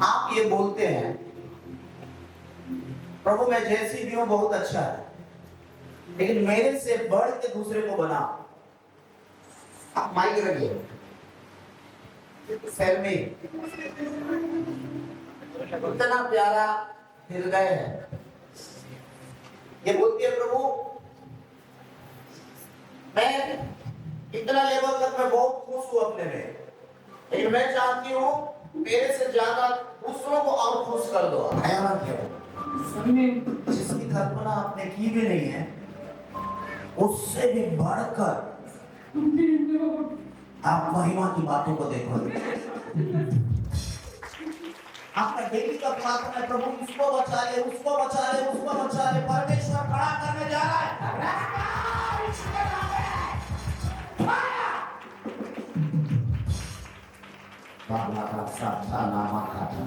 आप ये बोलते हैं प्रभु मैं जैसी भी हूं बहुत अच्छा है, लेकिन मेरे से बढ़ के दूसरे को बना। आप माइक रखिए सैल में, इतना प्यारा हृदय है। ये बोलती है प्रभु मैं इतना लेवल तक मैं बहुत खुश हूं अपने में, लेकिन मैं चाहती हूँ मेरे से ज्यादा दूसरों को और खुश कर दो। जिसकी कल्पना आपने की भी नहीं है, उससे भी बढ़कर आप महिमा की बातों को देखो। आपका डेली का प्रार्थना है प्रभु इसको बचा ले, उसको बचा ले, उसको बचा ले। परमेश्वर खड़ा करने जा रहा है। बाबा का साथा नामा खाता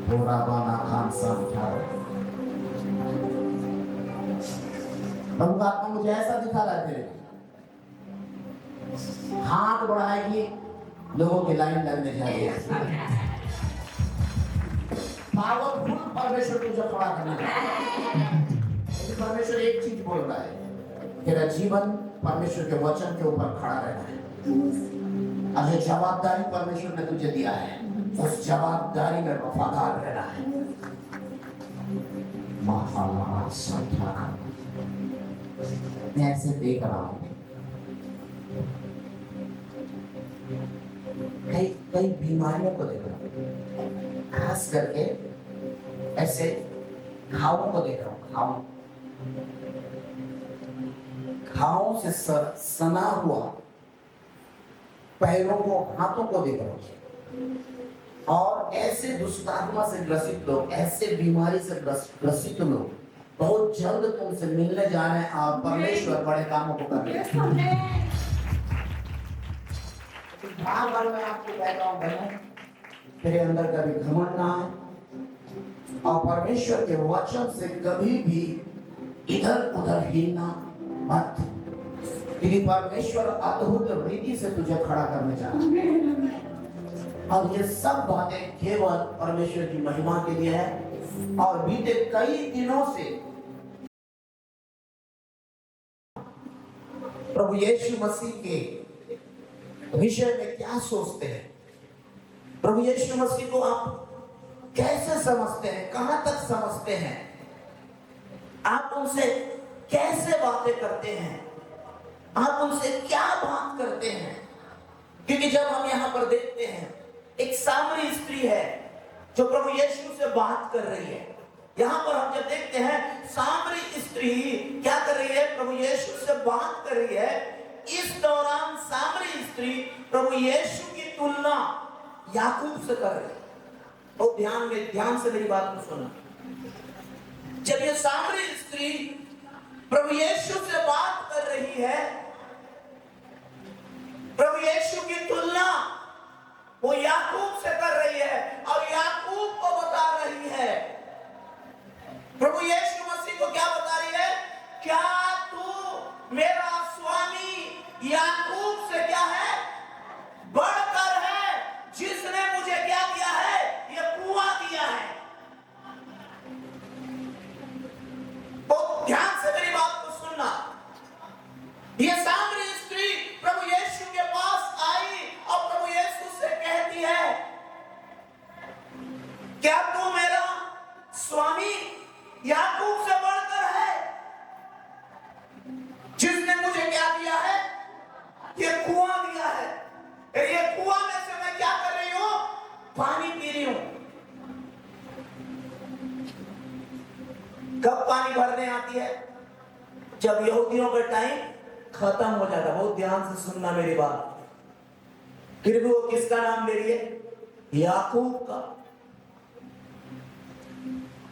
पूरा बाना खान साथा। प्रभु का आत्मा मुझे ऐसा दिखा रहा है, हाथ बढ़ाएगी लोगों की लाइन लगने जाएगी। पावरफुल परमेश्वर तुझे खड़ा करने जा रहा है। परमेश्वर एक चीज बोल रहा है, तेरा जीवन परमेश्वर के वचन के ऊपर खड़ा रहना है। और जो जवाबदारी परमेश्वर ने तुझे दिया है, उस जवाबदारी में वफादार रहना है। मैं ऐसे देख रहा हूं, कई बीमारियों को देख रहा हूं, खास करके ऐसे घावों को देख रहा हूं। घावों से सना हुआ पैरों को, हाथों को देख रहा हूं। और ऐसे दुष्टात्मा से ग्रसित लोग, ऐसे बीमारी से ग्रसित लोग बहुत जल्द तुमसे मिलने जा रहे हैं और परमेश्वर बड़े कामों को कर रहे हैं। बार-बार मैं आपको कहता हूं बहन, तेरे अंदर कभी घमंड ना आए और परमेश्वर के वचन से कभी भी इधर उधर हिलना मत, क्योंकि परमेश्वर अद्भुत रीति से तुझे खड़ा करने जा रहा है। और ये सब बातें केवल परमेश्वर की महिमा के लिए है। और बीते कई दिनों से प्रभु यीशु मसीह के विषय में क्या सोचते हैं, प्रभु यीशु मसीह को आप कैसे समझते हैं, कहां तक समझते हैं, आप उनसे कैसे बातें करते हैं, आप उनसे क्या बात करते हैं। क्योंकि जब हम यहाँ पर देखते हैं एक सामरी स्त्री है जो प्रभु यीशु से बात कर रही है। यहाँ पर हम जब देखते हैं सामरी स्त्री क्या कर रही है, प्रभु यीशु से बात कर रही है। इस दौरान सामरी स्त्री प्रभु यीशु की तुलना याकूब से कर रही है। तो ध्यान से मेरी बात को सुनो। जब ये सामरी स्त्री प्रभु यीशु से बात कर रही है, प्रभु यीशु की तुलना वो याकूब से कर रही है और याकूब को बता रही है। प्रभु यीशु मसीह को क्या बता रही है, क्या तू मेरा स्वामी याकूब से क्या है, बढ़कर है, जिसने मुझे क्या दिया है, ये कुआं दिया है। बहुत ध्यान से मेरी बात को सुनना। ये सामरी स्त्री प्रभु यीशु के पास आई और प्रभु यीशु से कहती है, क्या तू मेरा स्वामी याकूब से बढ़कर है, जिसने मुझे क्या दिया है, ये कुआं दिया है। ये कुआं में से मैं क्या कर रही हूं, पानी पी रही हूं। कब पानी भरने आती है, जब यहूदियों का टाइम खत्म हो जाता। बहुत ध्यान से सुनना मेरी बात। फिर भी वो किसका नाम ले रही है, याकूब का।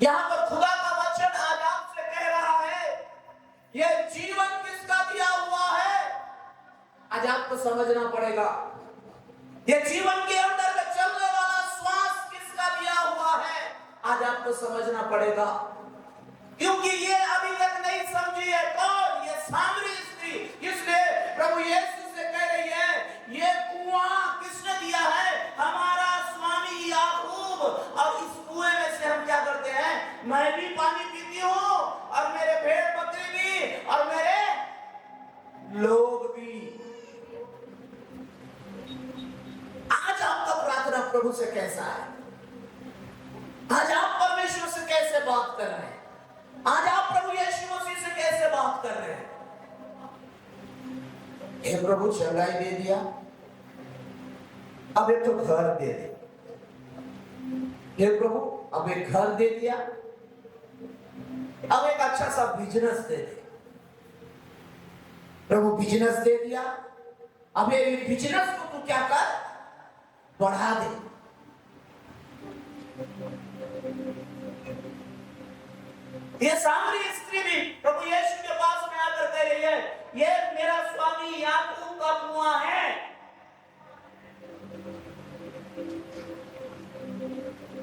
यहां पर खुदा का वचन आज आपसे कह रहा है, यह जीवन किसका दिया हुआ है, आज आपको समझना पड़ेगा। यह जीवन के अंदर में चलने वाला श्वास किसका दिया हुआ है, आज आपको समझना पड़ेगा। क्योंकि ये अभी तक नहीं समझी है कौन, ये सामरी स्त्री, इसलिए प्रभु यीशु से कह रही है, ये कुआं किसने दिया है, हमारा स्वामी याकूब प्रभु से कैसा है? आज आप परमेश्वर से कैसे बात कर रहे हैं? आज आप प्रभु यीशु मसीह से कैसे बात कर रहे हैं? हे प्रभु चंगाई दे दिया, अब एक तो घर दे दे। हे प्रभु अब एक घर दे दिया, अब एक अच्छा सा बिजनेस दे दे। प्रभु बिजनेस दे दिया, अब ये बिजनेस को तू क्या कर, बढ़ा दे। ये सामरी स्त्री भी प्रभु यीशु के पास में आकर कह रही है, ये मेरा स्वामी याकूब का कुआं है,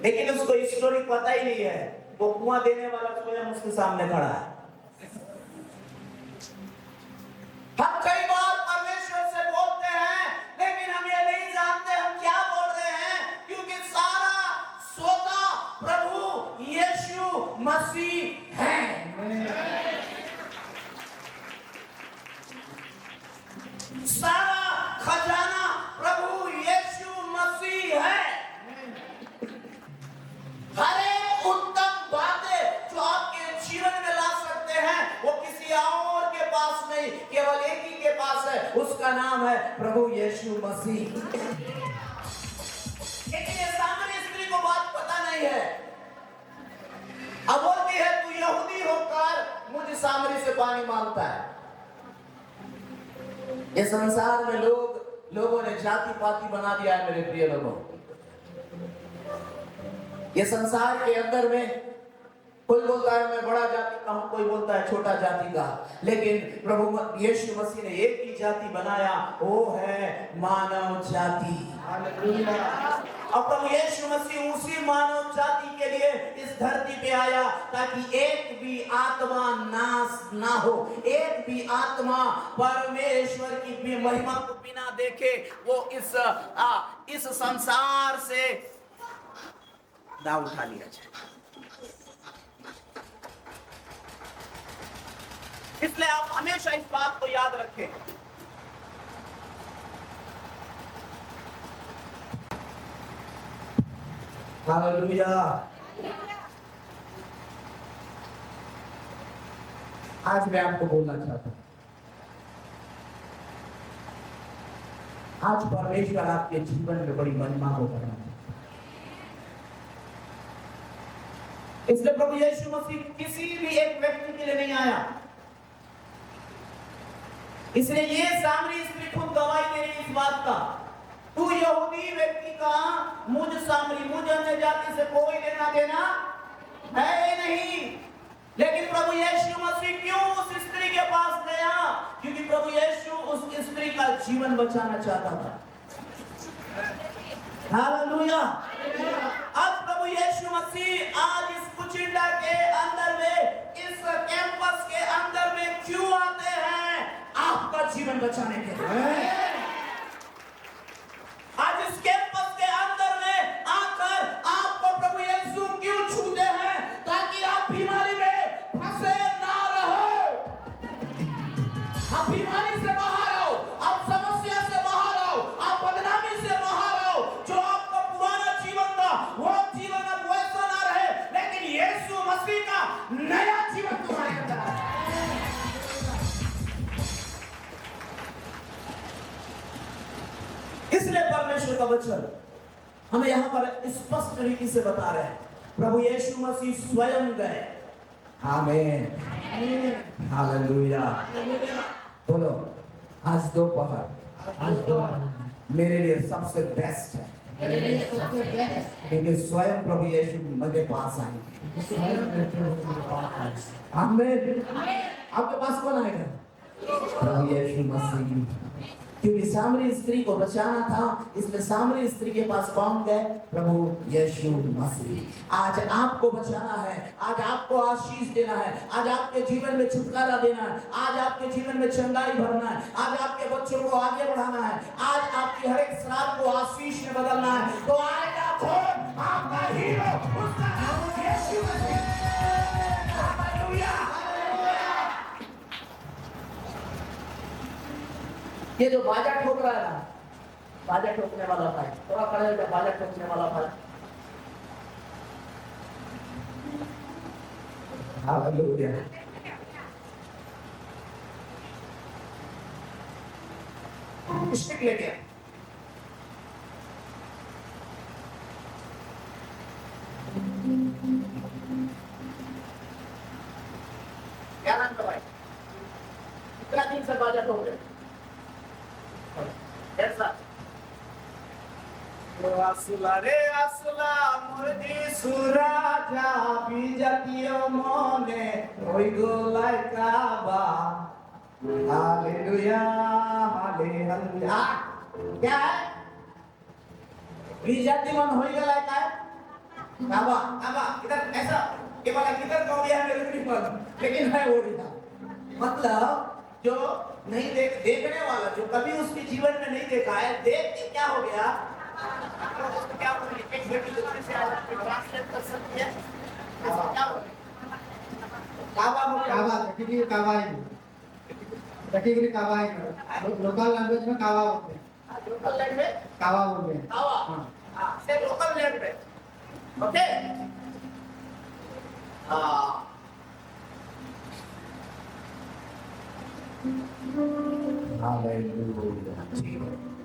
लेकिन उसको स्टोरी पता ही नहीं है। वो कुआं देने वाला स्वयं उसके सामने खड़ा है। हम कई बार परमेश्वर से बोलते हैं, लेकिन हम ये नहीं जानते हम क्या बोल रहे हैं, क्योंकि सारा सोता प्रभु यीशु मसीह है। सारा खजाना प्रभु यीशु मसीह है। हर एक उत्तम बातें जो आपके जीवन में ला सकते हैं, वो किसी और के पास नहीं, केवल एक ही के पास है, उसका नाम है प्रभु यीशु मसीह। लेकिन ये सामरी स्त्री को बात पता नहीं है। अब बोलती है तू यहूदी होकर मुझे सामरी से पानी मांगता है। ये संसार में लोगों ने जाति पाति बना दिया है मेरे प्रिय लोगों। ये संसार के अंदर में कोई बोलता है मैं बड़ा जाति का हूं, कोई बोलता है छोटा जाति का, लेकिन प्रभु यीशु मसीह ने एक ही जाति बनाया, वो है मानव जाति। और प्रभु यीशु मसीह उसी मानव जाति के लिए इस धरती पे आया, ताकि एक भी आत्मा नाश ना हो, एक भी आत्मा परमेश्वर की महिमा को बिना देखे वो इस संसार से दाव उठा लिया जाए। इसलिए आप हमेशा इस बात को याद रखें। हालेलुया। आज मैं आपको बोलना चाहता हूं, आज परमेश्वर आपके जीवन में बड़ी महिमा को करना है। इसलिए प्रभु यीशु मसीह किसी भी एक व्यक्ति के लिए नहीं आया। इसलिए ये सामरी स्त्री खुद गवाही दे रही इस बात का, तू यहूदी व्यक्ति का मुझ सामरी, मुझ अन्य जाति से कोई लेना देना है नहीं। लेकिन प्रभु यीशु मसीह क्यों उस स्त्री के पास गया? क्योंकि प्रभु यीशु उस स्त्री का जीवन बचाना चाहता था। हालेलुया। अब प्रभु यीशु मसीह आज इस कुचिंडा के अंदर में, इस कैंपस के अंदर में क्यों आते हैं? आपका जीवन बचाने के लिए। आज इस कैंपस के अंदर में आकर आपको प्रभु यीशु क्यों छूते हैं? ताकि आप बीमारी में फंसे ना रहो। आप बीमारी से बाहर आओ, आप समस्या से बाहर आओ, आप बदनामी से बाहर आओ। जो आपका पुराना जीवन था वो जीवन अब वैसा ना रहे, लेकिन यीशु मसीह का नया जीवन तुम्हारे अंदर है। इसलिए परमेश्वर का वचन हमें यहाँ पर स्पष्ट तरीके से बता रहे हैं, प्रभु यीशु मसीह स्वयं गए। आमीन, हालेलुया। बोलो, आज दोपहर मेरे लिए सबसे बेस्ट है, क्योंकि स्वयं प्रभु यीशु मेरे पास आएंगे। आमीन। आपके पास कौन आएगा? प्रभु यीशु मसीह। क्योंकि सामरी स्त्री को बचाना था, इसलिए सामरी स्त्री के पास कौन गए? प्रभु यीशु मसीह। आज आपको बचाना है, आज आपको आशीष देना है, आज आपके जीवन में छुटकारा देना है, आज आपके जीवन में चंगाई भरना है, आज आपके बच्चों को आगे बढ़ाना है, आज आपकी हर एक श्राप को आशीष में बदलना है। तो आएगा कौन? आपका हीरो, उसका नाम यीशु मसीह। हालेलुया। ये जो बाजा ठोक रहा है ना, बाजा ठोकने वाला भाई, थोड़ा खड़े हो जाओ, बाजा ठोकने वाला भाई। हालेलुया। स्टिक लेके आ। क्या नाम है भाई? कितना दिन से बाजा ठोक रहे? कैसा? आसुला रे आसुला मुर्दी सुराजा बिजतियो मने ओई गोलाई काबा। Hallelujah hallelujah. क्या है? बिजती मन होई गलाय का? काबा काबा इधर ऐसा ये वाला किधर कहो गया मेरे को नहीं पता, लेकिन है वो भी था। मतलब जो नहीं देखने वाला, जो कभी उसके जीवन में नहीं देखा है, देख के क्या हो गया, क्या एक बेटी दूसरे से ट्रांसलेट कर सकती है, क्या हो काबा हो काबा कैटेगरी काबा है, कैटेगरी काबा है, लोकल लैंग्वेज में काबा बोलते हैं, लोकल लैंग्वेज काबा बोलते हैं, काबा, हाँ से लोकल लैंग्वेज, ओके।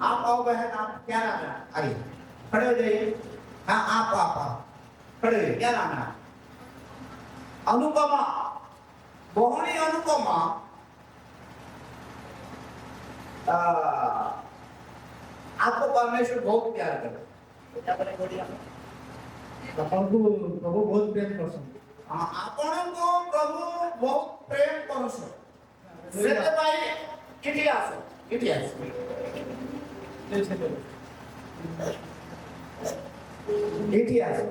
आप आओ बहन, आप क्या नाम है? आइए खड़े हो जाइए। हाँ आप खड़े हो, क्या नाम है? अनुपमा, बहुनी अनुपमा। आपको परमेश्वर बहुत प्यार करे, क्या बोले बोलिए? आपको प्रभु बहुत प्रेम करते। हाँ आपको प्रभु बहुत प्रेम करो। सेते भाई किठी आसो, किठी आसो। किठी आसो।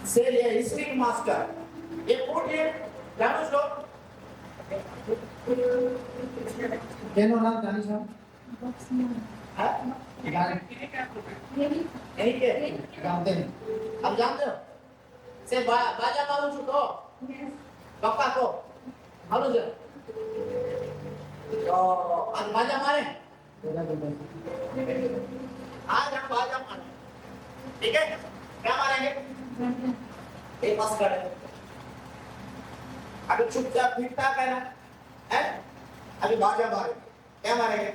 से ये हिस्ट्री मास्टर, ये पूछिए जानो सो। क्या नाम जानी साहब? हाँ? यही के जानते हैं। अब जानते हो? से बाजा मालूम छु तो पक्का को मालूम है? तो आज बाजा मारे? आज हम बाजा मारे, ठीक है? क्या मारेंगे? एक पास करे। अभी चुपचाप ठीक-ठाक है ना? हैं? अभी बाजा मारे, क्या मारेंगे?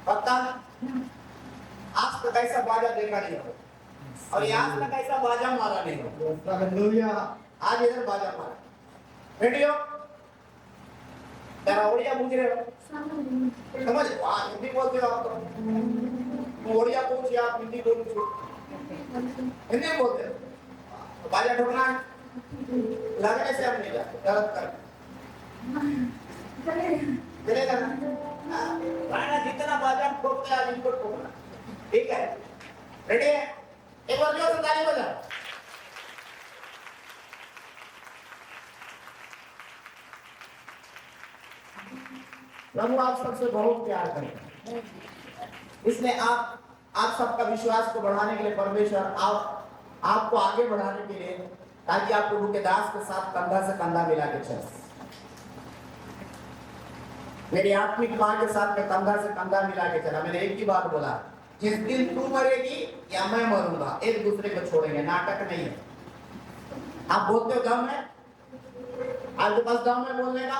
पक्का? आज तक ऐसा बाजा देखा नहीं हो, और आज तक ऐसा बाजा मारा नहीं हो। हालेलुया। आज इधर बाजा मारा। रेडियो तेरा ओडिया पूछ रहे हो, समझ? हिंदी बोलते हो आप तो, ओडिया पूछिए, आप हिंदी बोलो, हिंदी बोलते हो तो बाजा ठोकना है, लगने से हम नहीं जाते, गलत कर चलेगा ना? गाना जितना बाजा ठोकते हैं, आज इनको ठोकना, ठीक है? रेडी है? एक बार जोर से ताली बजा। प्रभु आप सबसे बहुत प्यार करते हैं, इसलिए आप सबका विश्वास को बढ़ाने के लिए परमेश्वर आपको आगे बढ़ाने के लिए, ताकि आप प्रभु के दास के साथ कंधा से कंधा मिला के चले। मेरी आत्मिक मां के साथ मैं कंधा से कंधा मिला के चला। मैंने एक ही बात बोला, जिस दिन तू मरेगी या मैं मरूंगा, एक दूसरे को छोड़ेंगे, नाटक नहीं है। आप बोलते हो दम है? आपके पास दम है बोलने का?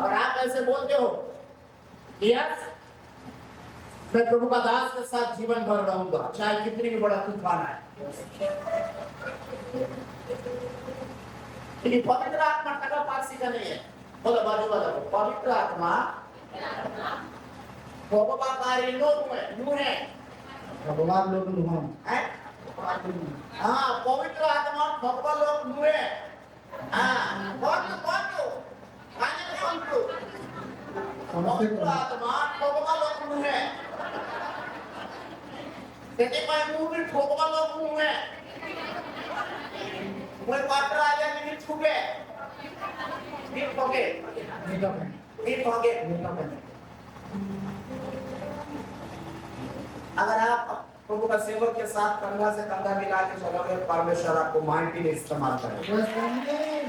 और आप ऐसे बोलते हो, यस मैं प्रभु का दास के साथ जीवन भर रहूंगा, चाहे कितनी भी बड़ा तूफान आए। लेकिन पवित्र आत्मा टका पारसी का नहीं है। बोलो बाजू वाला को, पवित्र आत्मा भगवाकारी लोग में यूं है, भगवान लोग नुहान हैं? हाँ पवित्र आत्मा भगवान लोग यूं है। हाँ कौन खाने में कौन तो पवित्र आत्मा भगवान लोग यूं है। तेरे पास मुंह में भगवान लोग यूं है। मैं पात्र आ गया नहीं छुपे, नहीं पके, नहीं पके। अगर आप प्रभु का सेवक के साथ कंधा से कंधा मिला के चलोगे, परमेश्वर आपको माइंडली इस्तेमाल करेगा। Yes, amen.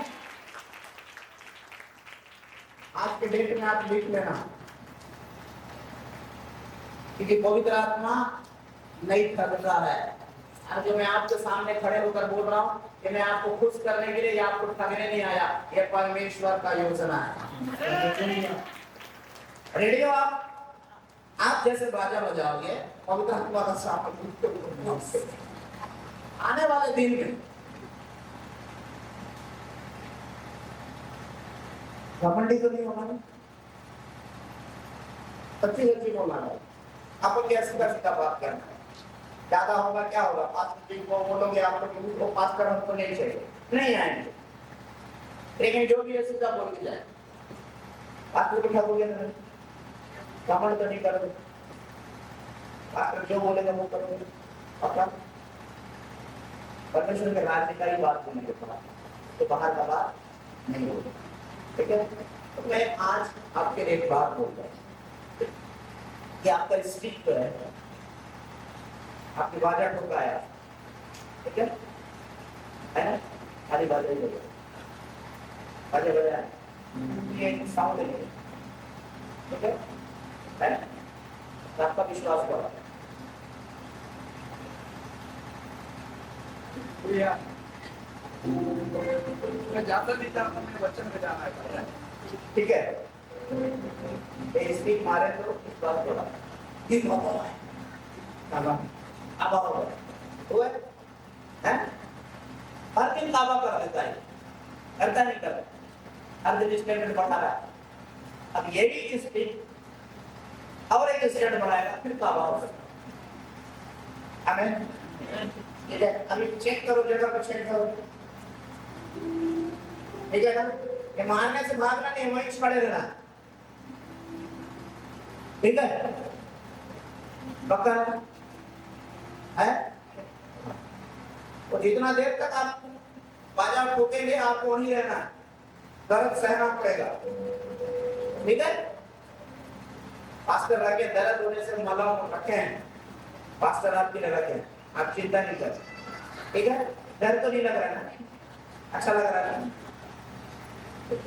आज के डेट में आप लिख लेना, क्योंकि पवित्र आत्मा नहीं ठगता है। आज जो मैं आपके सामने खड़े होकर बोल रहा हूँ कि मैं आपको खुश करने के लिए या आपको ठगने नहीं आया, ये परमेश्वर का योजना है। रेडी हो आप जैसे बाजा बजाओगे, पवित्र आत्मा का सामने आने वाले दिन में घमंडी तो नहीं होगा, सच्ची सच्ची बोलना है। आपको कैसे सीधा बात करना है, ज्यादा होगा क्या होगा, पास को बोलोगे आप लोग को पास करना तो नहीं चाहिए, नहीं आएंगे, लेकिन जो भी है सीधा बोल के जाए। बात को उठाओगे ना, घमंड तो नहीं करोगे, आप जो बोलेगा वो करोगे, पक्का। परमेश्वर के राज्य का ही बात करने के बाद तो बाहर का बात नहीं होगी, ठीक है। तो मैं आज आपके लिए एक बात बोल रहा हूँ कि आपका स्टिक तो है, आपकी बाजा ठोकाया, ठीक है ना, खाली बाजा ही बजा, बाजा बजाया, ये साउंड है, ठीक है ना, तो आपका विश्वास बढ़ा। मैं ज्यादा नहीं चाहता, मैं वचन में जाना है, ठीक है। ये स्टिक मारे तो विश्वास बढ़ा, ठीक होगा, अब हुआ है, हर दिन काबा कर देता है, करता नहीं करता, हर दिन स्टैंडर्ड बढ़ा रहा है। अब ये भी स्टिक और एक स्टैंडर्ड बढ़ाएगा, फिर काबा हो सकता है। आमीन। ठीक है, अभी चेक करो, जगह पर चेक करो, ठीक है ना, ये मारने से भागना नहीं, वहीं खड़े रहना, ठीक है, पक्का है। और जितना देर तक आप बाजा ठोकेंगे, आपको वहीं रहना, दर्द सहना पड़ेगा, ठीक है। पास्टर रखे, दर्द होने से मलहम रखे हैं, पास्टर आपके लिए रखे, आप चिंता नहीं कर, ठीक है। डर तो नहीं लग रहा ना, अच्छा लग रहा है,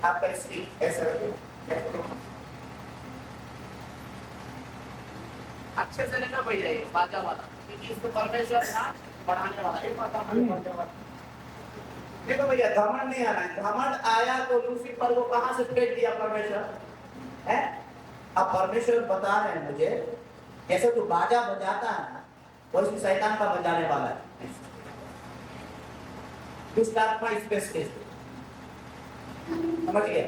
आपका स्टिक ऐसा रखिए, अच्छे से लेना भैया, ये बाजा वाला, क्योंकि इसको परमेश्वर ना बढ़ाने वाला है। देखो भैया, घमंड नहीं आना है, घमंड आया तो लूसीफर को कहां से फेंक दिया परमेश्वर है। अब परमेश्वर बता रहे हैं मुझे, जैसे तू बाजा बजाता है ना, वैसे शैतान का बजाने वाला है, दुष्ट आत्मा स्पेस के, समझ गया।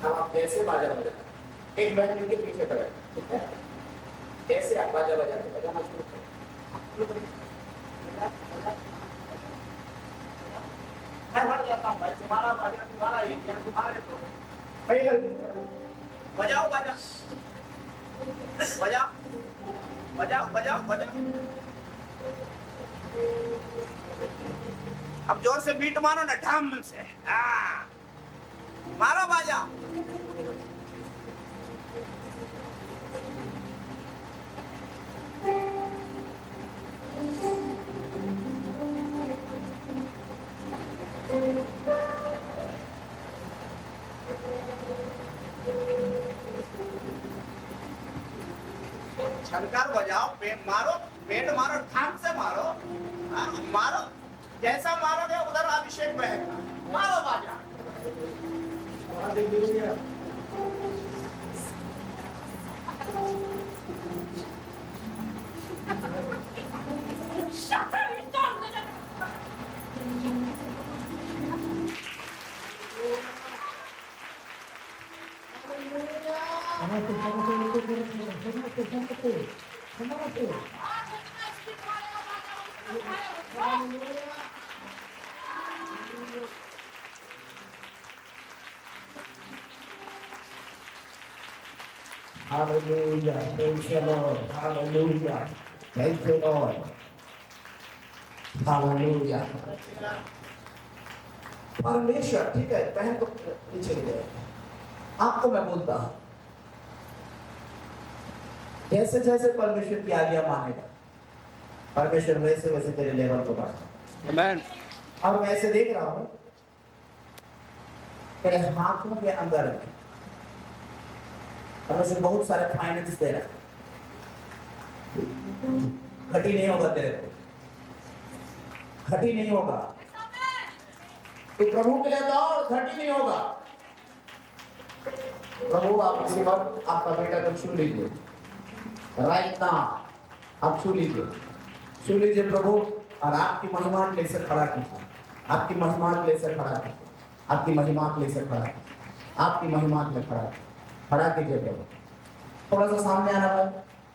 अब आप कैसे बाजा बजाते, एक बहन के पीछे खड़े, ठीक है, कैसे आप बाजा बजाते, बजाना शुरू करें। मैं हट जाता हूँ भाई, तुम्हारा बाजा तुम्हारा ही, तुम्हारे तो बजाओ बाजा, बजाओ बजाओ बजाओ बजाओ। अब जोर से बीट मारो ना, ढम से, मारो बाजा। छनकार बजाओ, मारो, पेट मारो, ठाक से मारो, मारो, जैसा मारोगे उधर अभिषेक बहेगा, मारो बाजा। Hallelujah. Praise the Lord. Hallelujah. Thank you, Lord. Hallelujah. परमेश्वर, ठीक है, पहन को नीचे ले जाए, आपको मैं बोलता हूं, जैसे जैसे परमेश्वर की आज्ञा मानेगा, परमेश्वर वैसे वैसे तेरे लेवल को बढ़ाएगा। Amen. और मैं ऐसे देख रहा हूं, तेरे हाथों के अंदर परमेश्वर बहुत सारे फाइनेंस दे रहा है। घटी नहीं होगा तेरे को, घटी नहीं होगा। तो प्रभु के लिए दौड़, घटी नहीं होगा। प्रभु आप इसी वक्त आपका बेटा को छू लीजिए, राइट नाउ आप छू लीजिए प्रभु, और आपकी महिमा के लिए से खड़ा कीजिए, आपकी महिमा के लिए से खड़ा कीजिए, आपकी महिमा के लिए से खड़ा कीजिए, आपकी महिमा के लिए खड़ा कीजिए प्रभु। थोड़ा सा सामने आना भाई,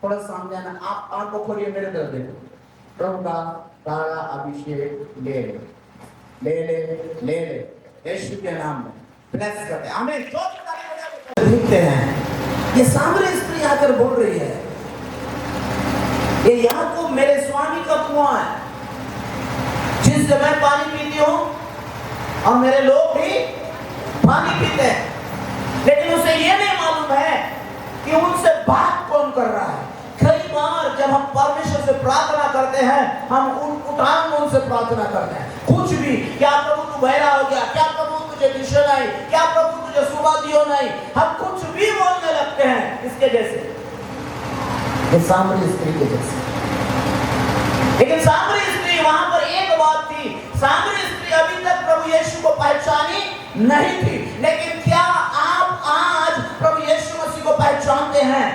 थोड़ा सा सामने आना। आप आंखों खोलिए, मेरे तरफ देखो। प्रभु का तारा अभिषेक ले ले यीशु के नाम में ब्लेस करते हैं। आमीन। देखते हैं ये सामरी स्त्री आकर बोल रही है, ये याकूब मेरे स्वामी का कुआं है, जिससे मैं पानी पीती हूं और मेरे लोग भी पानी पीते हैं। लेकिन उसे ये नहीं मालूम है कि उनसे बात कौन कर रहा है। कई बार जब हम परमेश्वर से प्रार्थना करते हैं, हम उठान में उनसे प्रार्थना करते हैं, कुछ भी, क्या प्रभु तू बहरा हो गया, क्या प्रभु तुझे दिशा नहीं, क्या प्रभु तुझे सुबह दियो नहीं, हम कुछ भी बोलने लगते हैं। इसके जैसे, ये सामरी स्त्री के जैसे। लेकिन सामरी स्त्री, वहां पर एक बात थी, सामरी स्त्री अभी तक प्रभु यीशु को पहचानी नहीं थी। लेकिन क्या आप आज प्रभु यीशु मसीह को पहचानते हैं?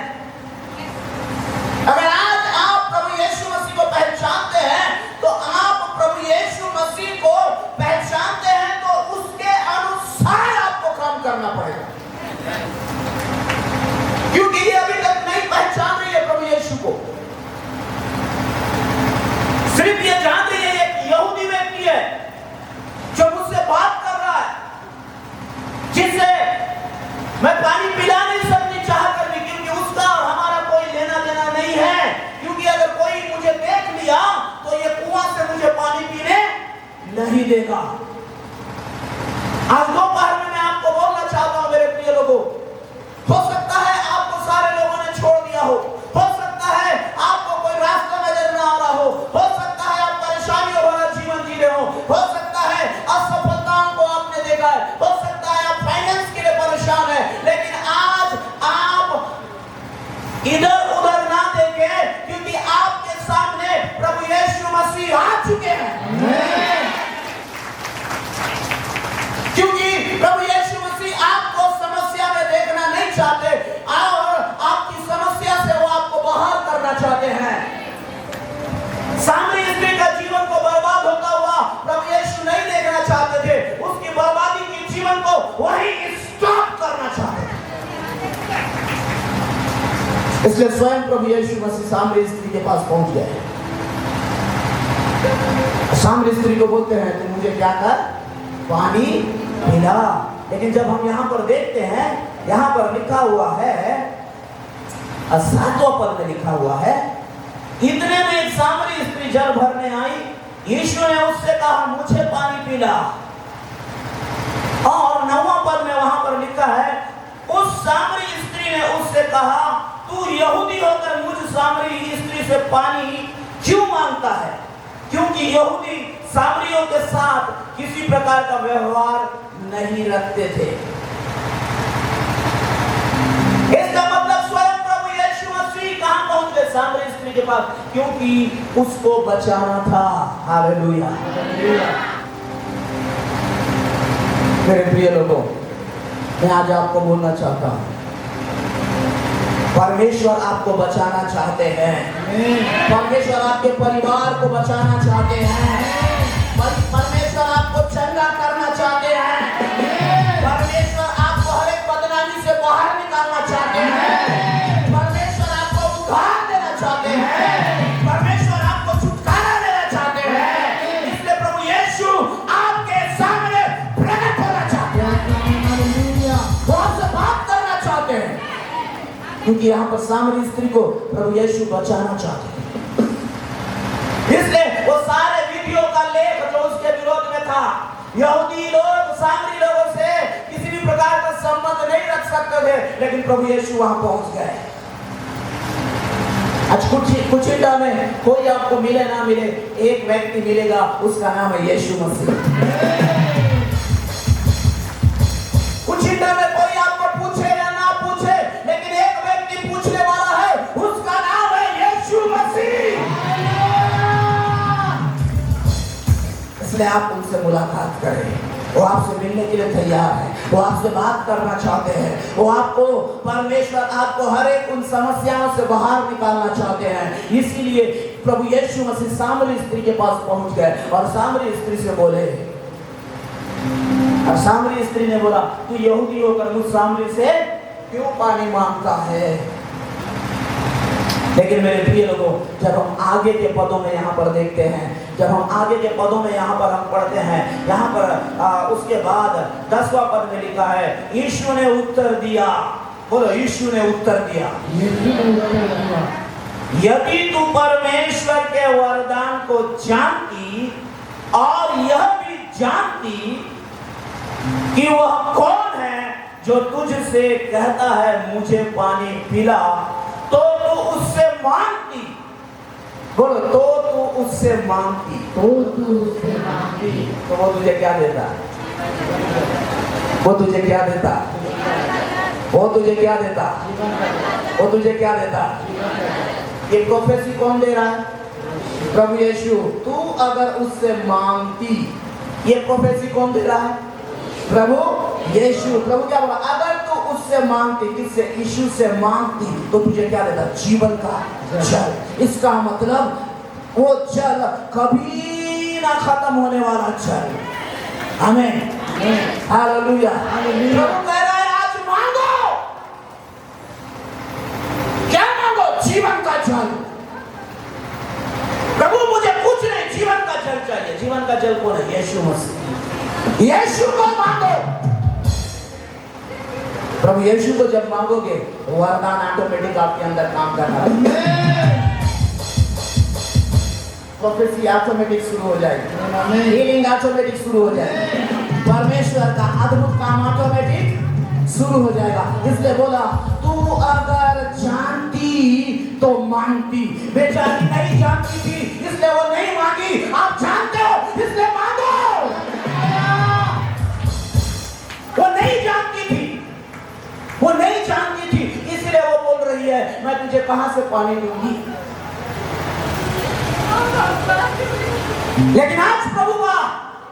अगर आज आप प्रभु यीशु मसीह को पहचानते हैं, तो आप प्रभु यीशु मसीह को पहचानते हैं, तो उसके अनुसार आपको काम करना पड़ेगा। क्योंकि ये अभी तक नहीं पहचान रही है प्रभु यीशु को। सिर्फ ये जान रही है एक यहूदी व्यक्ति है जो मुझसे बात कर रहा है, जिसे मैं पानी पिला नहीं सकती चाह कर भी, क्योंकि उसका और हमारा कोई लेना देना नहीं है। क्योंकि अगर कोई मुझे देख लिया तो ये कुआं से मुझे पानी पीने नहीं देगा। आज दोपहर में मैं आपको बोलना चाहता हूं मेरे प्रिय लोगों, हो सकता है आपको सारे लोगों ने छोड़ दिया हो सकता है आपको कोई रास्ता नजर ना आ रहा हो सकता है आप परेशानियों भरा जीवन जी रहे हो सकता है असफलताओं को आपने देखा है, हो सकता है आप फाइनेंस के लिए परेशान है। लेकिन आज आप इधर उधर ना देखें, क्योंकि आपके सामने प्रभु यीशु मसीह आ चुके हैं। क्योंकि प्रभु यीशु मसीह आपको समस्या में देखना नहीं चाहते, और आपकी समस्या से वो आपको बाहर करना चाहते हैं। सामरी स्त्री का जीवन को बर्बाद होता हुआ प्रभु यीशु नहीं देखना चाहते थे, उसकी बर्बादी के जीवन को वही स्टॉप करना चाहते थे। इसलिए स्वयं प्रभु यीशु मसीह सामरी स्त्री के पास पहुंच गए। सामरी स्त्री को बोलते हैं, तुम मुझे क्या कर, पानी पिला। लेकिन जब हम यहाँ पर देखते हैं, यहाँ पर लिखा हुआ है, 7वां पद में लिखा हुआ है, इतने में एक सामरी स्त्री जल भरने आई, यीशु ने उससे कहा मुझे पानी पिला। और 9वां पद में वहां पर लिखा है, उस सामरी स्त्री ने उससे कहा, तू यहूदी होकर मुझ सामरी स्त्री से पानी क्यों मांगता है? क्योंकि यहूदी सामरियों के साथ किसी प्रकार का व्यवहार नहीं रखते थे। इसका मतलब स्वयं प्रभु यीशु मसीह कहां पहुंच गए? सामरी स्त्री के पास, क्योंकि उसको बचाना था। हालेलुया। मेरे प्रिय लोगों, मैं आज आपको बोलना चाहता हूं, परमेश्वर आपको बचाना चाहते हैं। परमेश्वर आपके परिवार को बचाना चाहते हैं। परमेश्वर आपको चंगा करना चाहते हैं। परमेश्वर आपको हर एक बदनामी से बाहर निकालना चाहते हैं। परमेश्वर आपको उद्धार देना चाहते हैं। परमेश्वर आपको छुटकारा देना चाहते हैं। इसलिए प्रभु यीशु आपके सामने प्रकट होना चाहते हैं, बहुत से बात करना चाहते हैं, क्योंकि यहाँ पर सामरी स्त्री को प्रभु यीशु बचाना चाहते हैं। इसलिए वो सारे विधियों का लेख जो उसके विरोध में था, यहूदी लोग सामरी लोगों से किसी भी प्रकार का संबंध नहीं रख सकते थे, लेकिन प्रभु यीशु वहां पहुंच गए। आज कुचिंडा में कोई आपको मिले ना मिले, एक व्यक्ति मिलेगा, उसका नाम है यीशु मसीह। कुचिंडा में कोई आपको पूछे या ना पूछे, लेकिन एक व्यक्ति पूछने वाला है, उसका नाम है यीशु मसीह। इसलिए आप उनसे मुलाकात करें, वो आपसे मिलने के लिए तैयार है, वो आपसे बात करना चाहते हैं, वो आपको परमेश्वर आपको हर एक उन समस्याओं से बाहर निकालना चाहते हैं। इसीलिए प्रभु यीशु मसीह सामरी स्त्री के पास पहुंच गए और सामरी स्त्री से बोले, और सामरी स्त्री ने बोला, तू यहूदी होकर मुझ सामरी से क्यों पानी मांगता है? लेकिन मेरे प्रिय लोगों, जब हम आगे के पदों में यहाँ पर देखते हैं, जब हम आगे के पदों में यहाँ पर हम पढ़ते हैं, यहाँ पर उसके बाद 10वां पद में लिखा है, यीशु ने उत्तर दिया। बोलो, यीशु ने उत्तर दिया, यदि तू परमेश्वर के वरदान को जानती और यह भी जानती कि वह कौन है जो तुझसे कहता है मुझे पानी पिला, तो तू उससे मांगती। बोलो, तो तू उससे मांगती, तो तू उससे मांगती, तो वो तुझे क्या देता? वो तुझे क्या देता? वो तुझे क्या देता? वो तुझे क्या देता? ये प्रोफेसी कौन दे रहा है? प्रभु यीशु। तू अगर उससे मांगती, ये प्रोफेसी कौन दे रहा है? प्रभु यीशु। प्रभु क्या बोला? अगर तू उससे मांगती, किससे? यीशु से मांगती, तो तुझे क्या देता? जीवन का जल। इसका मतलब वो जल कभी ना खत्म होने वाला जल। आमीन, हालेलुया। प्रभु कह रहा है, आज मांगो। क्या मांगो? जीवन का जल। प्रभु मुझे कुछ नहीं, जीवन का जल चाहिए। जीवन का जल कौन है? यीशु मसीह। यीशु को मांगो। प्रभु यीशु को जब मांगोगे, वरदान ऑटोमेटिक आपके अंदर काम करना है। प्रोफेसी ऑटोमेटिक शुरू हो जाएगी, हीलिंग ऑटोमेटिक शुरू हो जाएगी, परमेश्वर का अद्भुत काम ऑटोमेटिक शुरू हो जाएगा। इसलिए बोला, तू अगर जानती तो मांगती। बेचारी नहीं जानती थी, इसलिए वो नहीं मांगी। आप जानते हो, इसलिए मांगो। वो नहीं जानती थी, वो नहीं जानती थी, इसलिए वो बोल रही है, मैं तुझे कहां से पानी दूंगी? लेकिन आज प्रभु का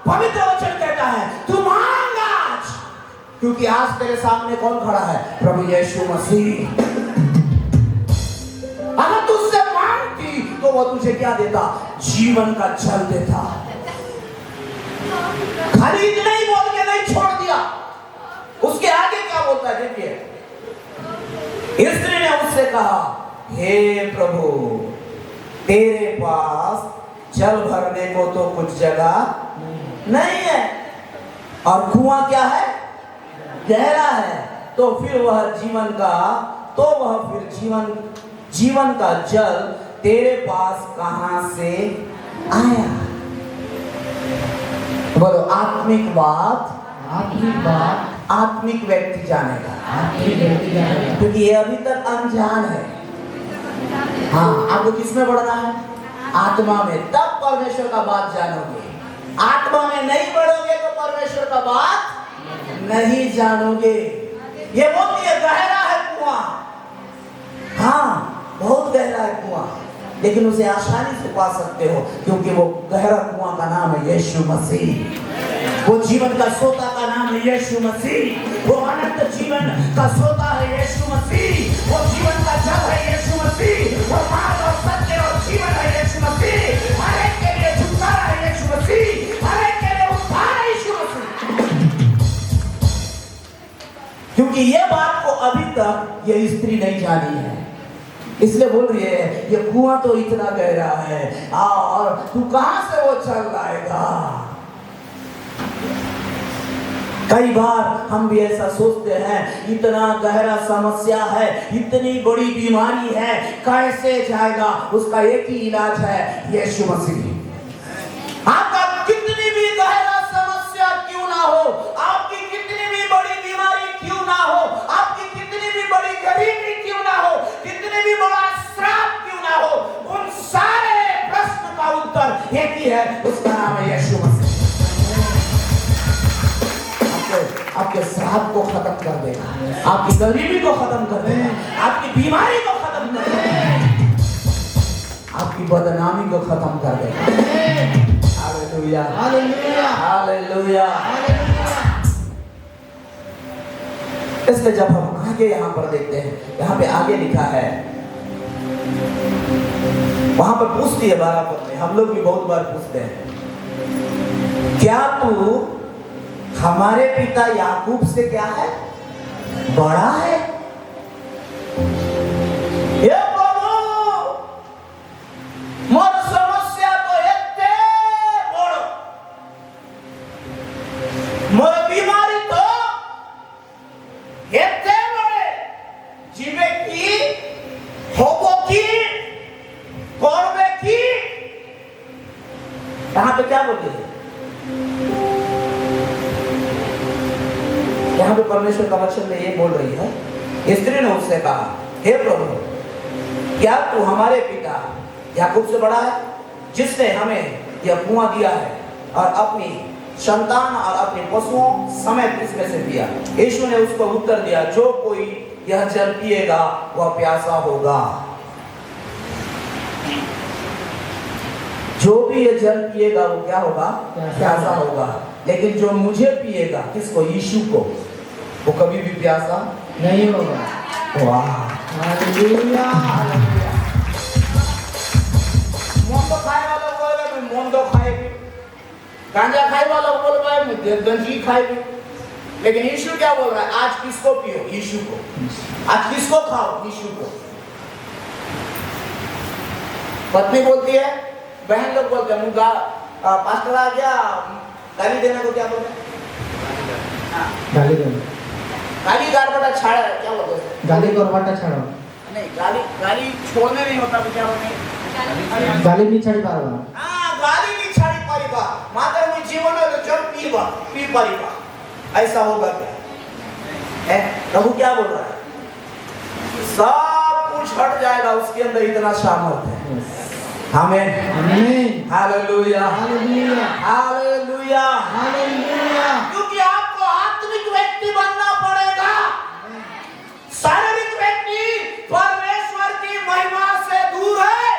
पवित्र वचन कहता है, तू मांग आज, क्योंकि आज तेरे सामने कौन खड़ा है? प्रभु यीशु मसीह। अगर तू उससे मांगती तो वो तुझे क्या देता? जीवन का जल देता। खाली इतना ही बोल के नहीं छोड़ दिया, उसके आगे क्या बोलता है देखिए। स्त्री ने उससे कहा, हे प्रभु, तेरे पास जल भरने को तो कुछ जगह नहीं है, और कुआं क्या है? गहरा है। तो फिर वह जीवन का जल तेरे पास कहां से आया? बोलो, आत्मिक बात आत्मिक व्यक्ति जानेगा, क्योंकि ये अभी तक अनजान है। हाँ, आपको किसमें बढ़ना है? आत्मा में, तब परमेश्वर का बात जानोगे। आत्मा में नहीं बढ़ोगे तो परमेश्वर का बात नहीं जानोगे। ये बोलती है, गहरा है कुआं। हाँ, बहुत गहरा है कुआं, लेकिन उसे आसानी से पा सकते हो, क्योंकि वो गहरा कुआं का नाम है यीशु मसीह। वो जीवन का सोता का नाम है यीशु मसीह। वो अनंत जीवन का सोता है यीशु मसीह। वो जीवन का जल है यीशु मसीह। वो मार्ग और सत्य और जीवन है यीशु मसीह। हर एक के लिए छुटकारा है यीशु मसीह। हर एक के लिए उद्धार है यीशु मसीह। क्योंकि ये बात को अभी तक ये स्त्री नहीं जानी है, इसलिए बोल रही है, ये कुआं तो इतना गहरा है, और तू कहां से वो जल लाएगा? कई बार हम भी ऐसा सोचते हैं, इतना गहरा समस्या है, इतनी बड़ी बीमारी है, कैसे जाएगा? उसका एक ही इलाज है, यीशु मसीह। आपका कितनी भी गहरा समस्या क्यों ना हो, आपकी कितनी भी बड़ी बीमारी है, उसका नाम है यीशु मसीह। आपके श्राप को खत्म कर देगा, आपकी गरीबी को खत्म कर देगा, आपकी बीमारी को खत्म कर देगा, आपकी बदनामी को खत्म कर देगा। हालेलुया, हालेलुया, हालेलुया। इसलिए जब हम आगे यहाँ पर देखते हैं, यहाँ पे आगे लिखा है, वहां पर पूछती है 12 पद में, हम लोग भी बहुत बार पूछते हैं, क्या तू हमारे पिता याकूब से क्या है, बड़ा है? ये प्रभु मोर समस्या तो एते बड़, मोर बीमारी तो एते बड़े, जीवे की होबो की करबे की। यहाँ पे क्या बोलते हैं? यहाँ पे परमेश्वर का वचन में ये बोल रही है, स्त्री ने उससे कहा, हे प्रभु, क्या तू हमारे पिता याकूब से बड़ा है, जिसने हमें यह कुआं दिया है और अपनी संतान और अपने पशुओं समेत इसमें से पिया? यीशु ने उसको उत्तर दिया, जो कोई यह जल पिएगा वह प्यासा होगा। जो भी ये जल पिएगा वो क्या होगा? प्यासा होगा। लेकिन जो मुझे पिएगा, किसको? यीशु को, वो कभी भी प्यासा नहीं होगा। वाह, हालेलुया, हालेलुया। मोंदो खाए वाला बोलेगा मैं मोंदो खाएगी, गांजा खाए वाला बोलेगा मैं गंजी खाएगी, लेकिन यीशु क्या बोल रहा है? आज किसको पियो? यीशु को। आज किसको खाओ? यीशु को। पत्नी बोलती है, बहन लोग बोलते हैं, मुझे पास्टर आ गया, गाली देने को क्या बोलते हैं? गाली देना, गाली गारबटा छाड़ा, क्या बोलते हैं? गाली गरबाटा छाड़ो, नहीं, गाली गाली छोड़ने नहीं होता, क्या बोलते हैं? गाली नहीं छाड़ी पारवा। हाँ, गाली नहीं छाड़ी पारीबा, मात्र मुझे जीवन में जब पीबा पी पारीबा, ऐसा होगा क्या? प्रभु क्या बोल रहा है? सब कुछ हट जाएगा, उसके अंदर इतना सामर्थ्य है। आमीन, आमीन, हालेलुया, हालेलुया, हालेलुया, हालेलुया। क्योंकि आपको आत्मिक व्यक्ति बनना पड़ेगा। शारीरिक व्यक्ति परमेश्वर की महिमा से दूर है,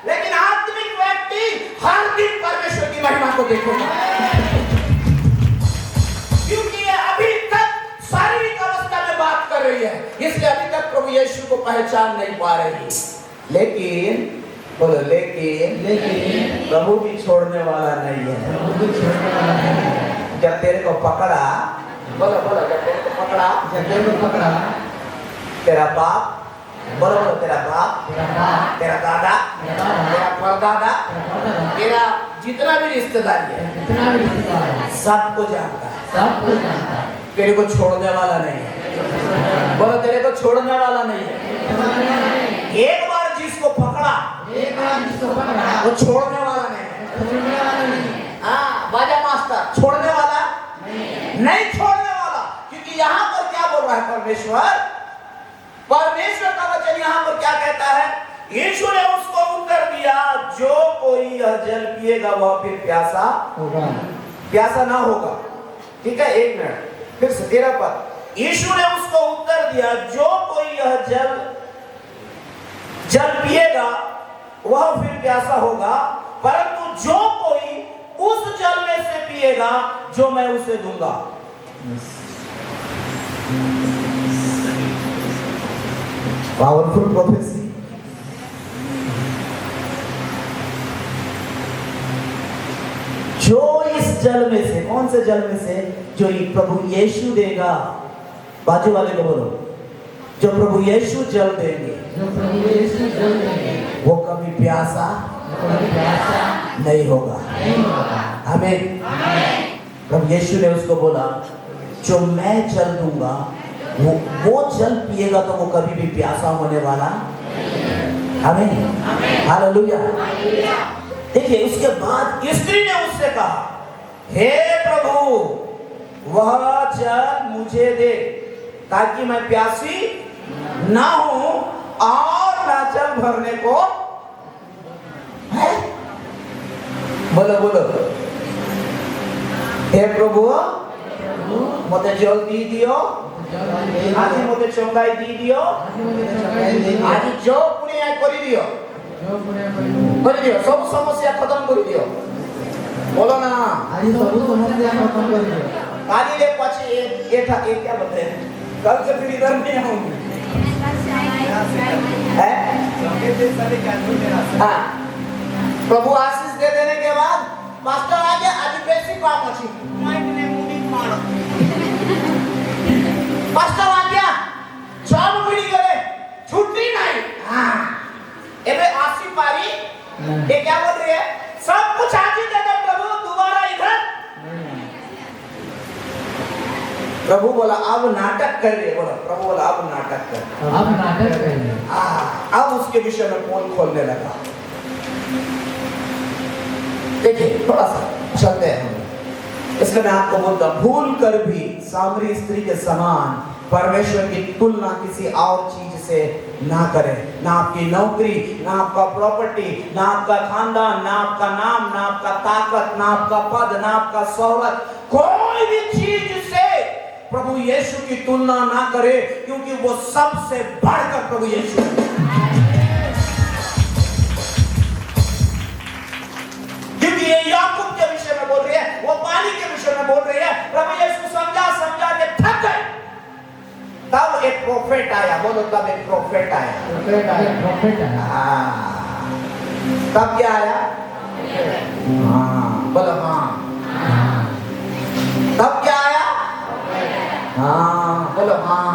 लेकिन आत्मिक व्यक्ति हर दिन परमेश्वर की महिमा को देखेगा। क्योंकि ये अभी तक शारीरिक अवस्था में बात कर रही है, इसलिए अभी तक प्रभु यीशु को पहचान नहीं पा रही। लेकिन बोलो, लेकिन प्रभु भी छोड़ने वाला नहीं है। जब तेरे को पकड़ा, बोलो बोलो, जब तेरे को पकड़ा, तेरा बाप, बोलो बोलो, तेरा बाप, तेरा दादा, तेरा परदादा, तेरा जितना भी रिश्तेदार है, सबको जानता है, तेरे को छोड़ने वाला नहीं है। बोलो, तेरे को छोड़ने वाला नहीं है। एक बार जिसको पकड़ा, वो छोड़ने वाला नहीं। हाँ, बाजा मास्टर, छोड़ने वाला नहीं छोड़ने वाला। क्योंकि यहाँ पर क्या बोल रहा है परमेश्वर? परमेश्वर का वचन यहाँ पर क्या कहता है? यीशु ने उसको उत्तर दिया, जो कोई यह जल पिएगा वह फिर प्यासा होगा, प्यासा ना होगा। ठीक है, एक मिनट, फिर से 13 पद। यीशु ने उसको उत्तर दिया, जो कोई यह जल पिएगा वह फिर प्यासा होगा, परंतु जो कोई उस जल में से पिएगा जो मैं उसे दूंगा। Powerful prophecy. जो इस जल में से, कौन से जल में से? जो ये प्रभु यीशु देगा। बाजू वाले को बोलो, जो प्रभु यीशु जल देंगे, वो कभी प्यासा नहीं होगा। आमीन। प्रभु यीशु ने उसको बोला, जो मैं जल दूंगा वो जल पिएगा तो वो कभी भी प्यासा होने वाला। आमीन, हालेलुया। देखिए, उसके बाद स्त्री ने उससे कहा, हे प्रभु, वह जल मुझे दे ताकि मैं प्यासी ना हूं और ना जल भरने को है। बोलो बोलो, हे प्रभु मते जल दी दियो, आज मते चंगाई दी दियो, आज जो पुण्य करी दियो, सब समस्या खत्म कर दियो। बोलो ना, आज सब समस्या खत्म कर दियो। काली ले पाछे ये था, ये क्या बोलते हैं, कल से फिर इधर नहीं आऊंगी। हाँ, प्रभु आशीष दे देने के बाद मास्टर आ गया, आज बेसी काम अच्छी माइक ने मुंडी मारो। मास्टर आ गया, जॉब मिली गए, छुट्टी नहीं। हाँ, एबे आशी पारी, ये क्या बोल रही है, सब कुछ आज ही दे दे प्रभु, दोबारा इधर। प्रभु बोला अब नाटक कर रहे, बोला प्रभु बोला अब नाटक कर, अब नाटक करेंगे। अब उसके विषय में पोल खोलने लगा। देखिए थोड़ा सा चलते हैं हम, इसलिए मैं आपको बोलता हूं, भूल कर भी सामरी स्त्री के समान परमेश्वर की तुलना किसी और चीज से ना करें। ना आपकी नौकरी, ना आपका प्रॉपर्टी, ना आपका खानदान, ना आपका नाम, ना आपका ताकत, ना आपका पद, ना आपका शोहरत, कोई भी चीज से प्रभु यीशु की तुलना ना करे, क्योंकि वो सबसे बढ़कर प्रभु यीशु है। क्योंकि ये याकूब के विषय में बोल रही है, वो पानी के विषय में बोल रही है। प्रभु यीशु समझा समझा के थक गए। तब एक प्रोफेट आया, बोलो तब एक प्रोफेट आया। प्रोफेट आया। तब क्या आया? हाँ बोलो हाँ। तब क्या आया? हाँ बोलो हाँ।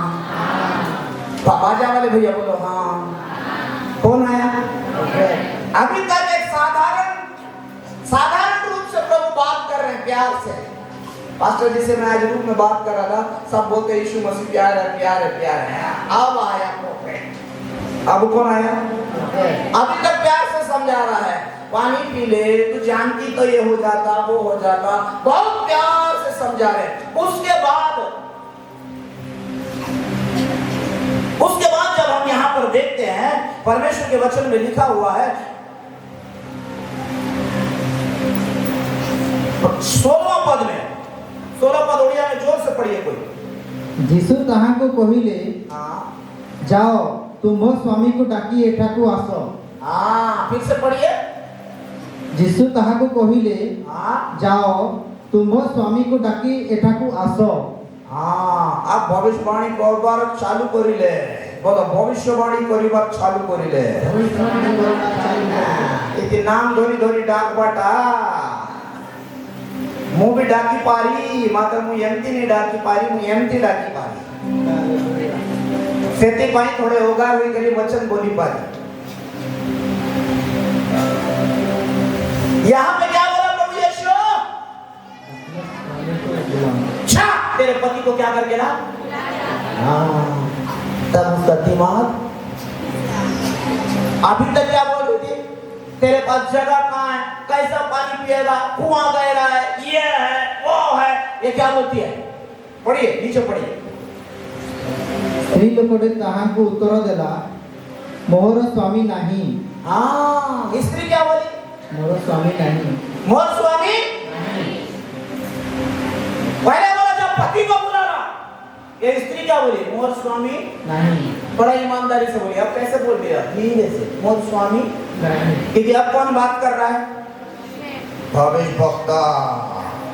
बाजा वाले भैया बोलो हाँ। कौन आया? अभी तक एक साधारण रूप से प्रभु बात कर रहे हैं, प्यार से। पास्टर जी से मैं आज रूप में बात कर रहा था, सब बोलते यीशु मसीह प्यार है प्यार है प्यार है। अब आया प्रोफेट। अब कौन आया? अभी तक प्यार से समझा रहा है, पानी पी ले, तू जानती तो ये हो जाता वो हो जाता, बहुत प्यार से समझा रहे। उसके बाद जब हम यहाँ पर देखते हैं, परमेश्वर के वचन में लिखा हुआ है 16 पद में, 16 पद उड़िया में जोर से पढ़िए कोई। जीसु ताहा को कहिले, हाँ जाओ तुम मो स्वामी को डाकी एठा को आसो। हाँ फिर से पढ़िए। जीसु ताहा को कहिले, हाँ जाओ तुम मो स्वामी को डाकी एठा को आसो। हाँ आप भविष्यवाणी करबार चालू करिले, बोलो भविष्यवाणी करिबार चालू करिले। इति नाम धोरी धोरी डाक बाटा मु भी डाकी पारी, मात्र मु एमती नहीं डाकी पारी, मु एमती डाकी पारी। सेती पाई थोड़े होगा हुई करी वचन बोली पारी। यहाँ पे क्या बोला प्रभु यीशु? अच्छा तेरे पति को क्या करके ला? तब उसका दिमाग अभी तक क्या बोल रही थी? तेरे पास जगह कहाँ है, कैसा पानी पिएगा, कुआं गहरा है, ये है वो है, ये क्या बोलती है? पढ़िए नीचे पढ़िए। स्त्री लोकोटे ताहा को उत्तर देला, मोर स्वामी नहीं। हाँ स्त्री क्या बोली? मोर स्वामी नहीं। मोर स्वामी पहले बोला जब पति को बुलाना, ये स्त्री क्या बोली? मोर स्वामी नहीं। बड़ा ईमानदारी से बोली। अब कैसे बोल दिया? धीरे से, मोर स्वामी नहीं। क्योंकि अब कौन बात कर रहा है? भविष्य वक्ता।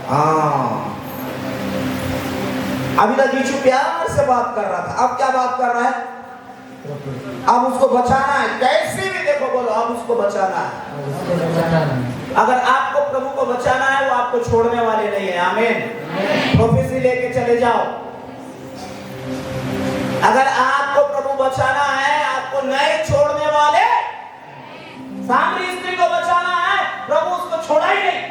हाँ अभी तक यीशु प्यार से बात कर रहा था, अब क्या बात कर रहा है? अब उसको बचाना है, कैसे भी देखो बोलो, अब उसको बचाना है। अगर आपको प्रभु को बचाना है, वो आपको छोड़ने वाले नहीं है। आमीन। प्रोफेसी लेके चले जाओ। अगर आपको प्रभु बचाना है, आपको नहीं छोड़ने वाले। सामरी स्त्री को बचाना है, प्रभु उसको छोड़ा ही नहीं।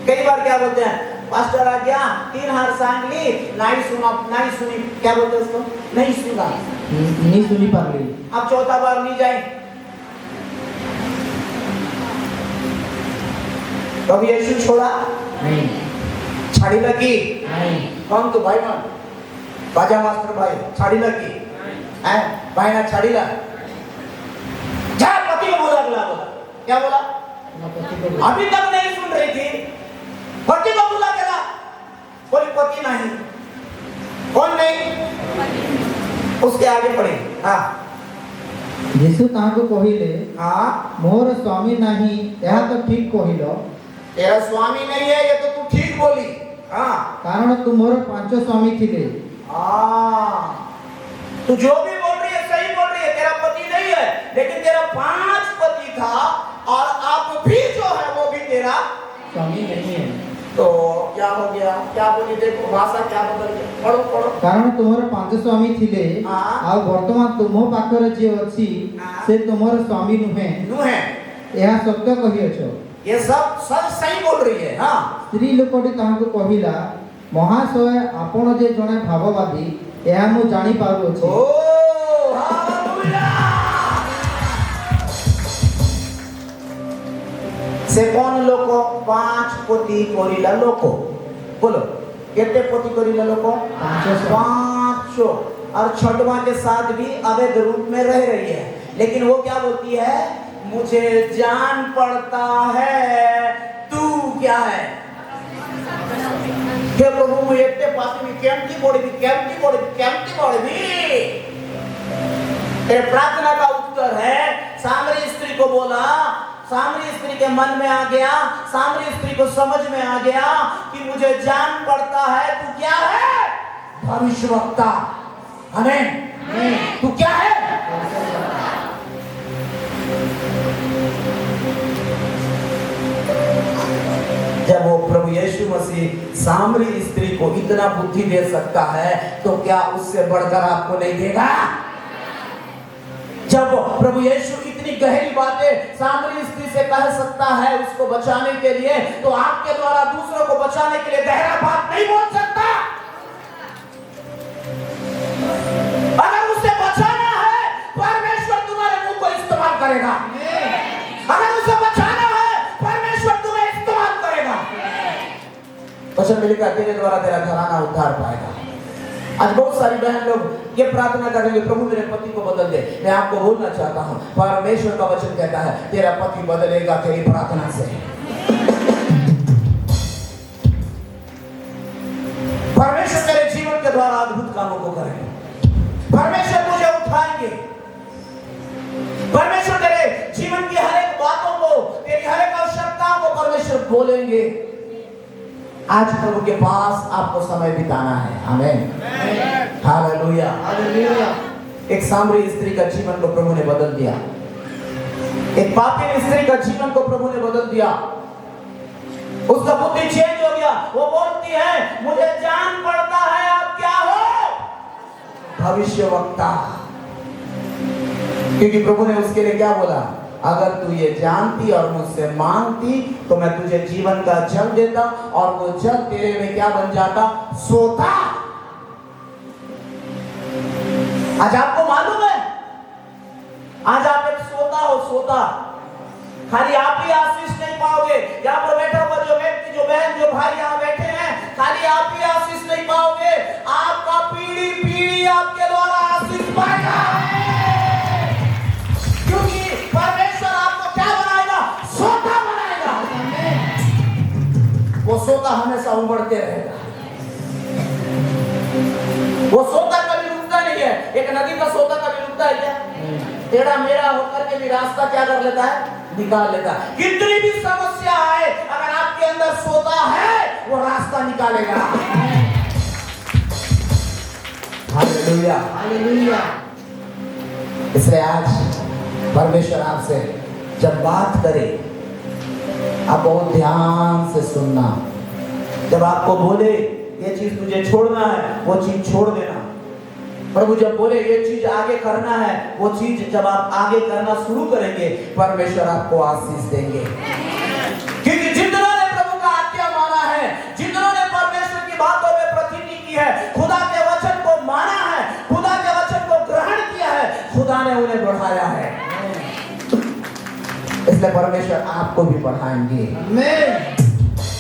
कई बार क्या बोलते हैं, पास्टर आ गया 3 हार सांगली, नहीं सुना, नहीं सुनी, क्या बोलते हैं उसको? नहीं सुना, नहीं सुनी पागली। अब चौथा बार नहीं जाए। कभी यीशु छोड़ा नहीं। छाड़ी लगी नहीं। कौन तो भाई मान बाजा मास्टर भाई छाड़ी लगी है भाई ना छाड़ी ला जा पति को बोला, बोला क्या बोला? अभी तक नहीं थी, पति को बुला के ला, कोई पति नहीं, कौन नहीं, उसके आगे पड़े। हाँ यीशु तांको कहिले हाँ, मोर स्वामी नहीं, यह तो ठीक कहिलो, तेरा स्वामी नहीं है, ये तो तू ठीक बोली। हाँ कारण तू मोर 5 स्वामी थिले। तू जो भी बोल रही है सही बोल रही है, तेरा पति नहीं है, लेकिन तेरा 5 पति था, और अब भी जो है वो भी तेरा स्वामी नहीं है। तो क्या हो गया, क्या बोली, देखो भाषा क्या बदल गई, पढ़ो पढ़ो। कारण तुमर 5 स्वामी थिले, हाँ। आ वर्तमान तुमो पाखरे जे अछि हाँ। से तुमर स्वामी नुहे, नुहे, यह सत्य कहियछो। ये सब सही बोल रही है। हाँ स्त्री लोकटी तांको कहिला, महाशय आपण जे जणे भाववादी, यह मु जानि पारुछि। ओ हालेलुया। से कौन लोक 5 पति करिला लोक, बोलो केते पति करिला लोक, 500, और छठवां के साथ भी अवैध रूप में रह रही है, लेकिन वो क्या बोलती है, मुझे जान पड़ता है तू क्या है। हे प्रभु मैं एते पास में केमती पड़बी। तेरे प्रार्थना का उत्तर है, सामरी स्त्री को बोला, सामरी स्त्री के मन में आ गया, सामरी स्त्री को समझ में आ गया कि मुझे जान पड़ता है तू क्या है, भविष्यवक्ता। आमीन। तू क्या है, जब वो प्रभु यीशु मसीह सामरी स्त्री को इतना बुद्धि दे सकता है, तो क्या उससे बढ़कर आपको नहीं देगा। जब प्रभु यीशु इतनी गहरी बातें सामरी स्त्री से कह सकता है उसको बचाने के लिए, तो आपके द्वारा दूसरों को बचाने के लिए गहरा बात नहीं बोल सकता। अगर उसे बचाना है, परमेश्वर तुम्हारे मुंह को इस्तेमाल करेगा। अगर उसे बचाना है, परमेश्वर तुम्हें इस्तेमाल करेगा। वचन में लिखा, तेरे द्वारा तेरा घराना उद्धार पाएगा। आज बहुत सारी बहन लोग ये प्रार्थना करेंगे, प्रभु मेरे पति को बदल दे। मैं आपको बोलना चाहता हूँ, परमेश्वर का वचन कहता है तेरा पति बदलेगा तेरी प्रार्थना से। परमेश्वर तेरे जीवन के द्वारा अद्भुत कामों को करेंगे। परमेश्वर तुझे उठाएंगे। परमेश्वर तेरे जीवन की हर एक बातों को, तेरी हर एक आवश्यकताओं को परमेश्वर बोलेंगे। आज प्रभु के पास आपको समय बिताना है। आमीन, हालेलुया, हालेलुया। एक सामरी स्त्री का जीवन को प्रभु ने बदल दिया, एक पापी स्त्री का जीवन को प्रभु ने बदल दिया। उसका बुद्धि चेंज हो गया। वो बोलती है, मुझे जान पड़ता है आप क्या हो, भविष्यवक्ता। क्योंकि प्रभु ने उसके लिए क्या बोला, अगर तू ये जानती और मुझसे मांगती तो मैं तुझे जीवन का जल देता, और वो जल तेरे में क्या बन जाता, सोता। आज आपको मालूम है, आज आप एक सोता हो, सोता। खाली आप ही आशीष नहीं पाओगे। यहाँ पर बैठा हुआ जो व्यक्ति, जो बहन, जो भाई यहाँ बैठे हैं, खाली आप ही आशीष नहीं पाओगे, आपका पीढ़ी पीढ़ी आपके द्वारा आशीष पाएगा। क्योंकि परमेश्वर आपको क्या बनाएगा, सोता बनाएगा। वो सोता हमेशा उमड़ते रहेगा। वो सोता कभी रुकता नहीं है। एक नदी का सोता कभी रुकता है क्या? टेढ़ा मेढ़ा होकर के भी रास्ता क्या कर लेता है, निकाल लेता है। कितनी भी समस्या आए, अगर आपके अंदर सोता है, वो रास्ता निकालेगा। हालेलुया, हालेलुया। इसलिए आज परमेश्वर आपसे जब बात करे, आप बहुत ध्यान से सुनना। जब आपको बोले ये चीज तुझे छोड़ना है, वो चीज छोड़ देना। प्रभु जब बोले ये चीज आगे करना है, वो चीज जब आप आगे करना शुरू करेंगे, परमेश्वर आपको आशीष देंगे। क्योंकि जितनों ने प्रभु का आज्ञा माना है, जितनों ने परमेश्वर की बातों में प्रतिज्ञा की है, खुदा के वचन को माना है, खुदा के वचन को ग्रहण किया है, खुदा ने उन्हें बढ़ाया है। इसलिए परमेश्वर आपको भी बढ़ाएंगे। आमीन,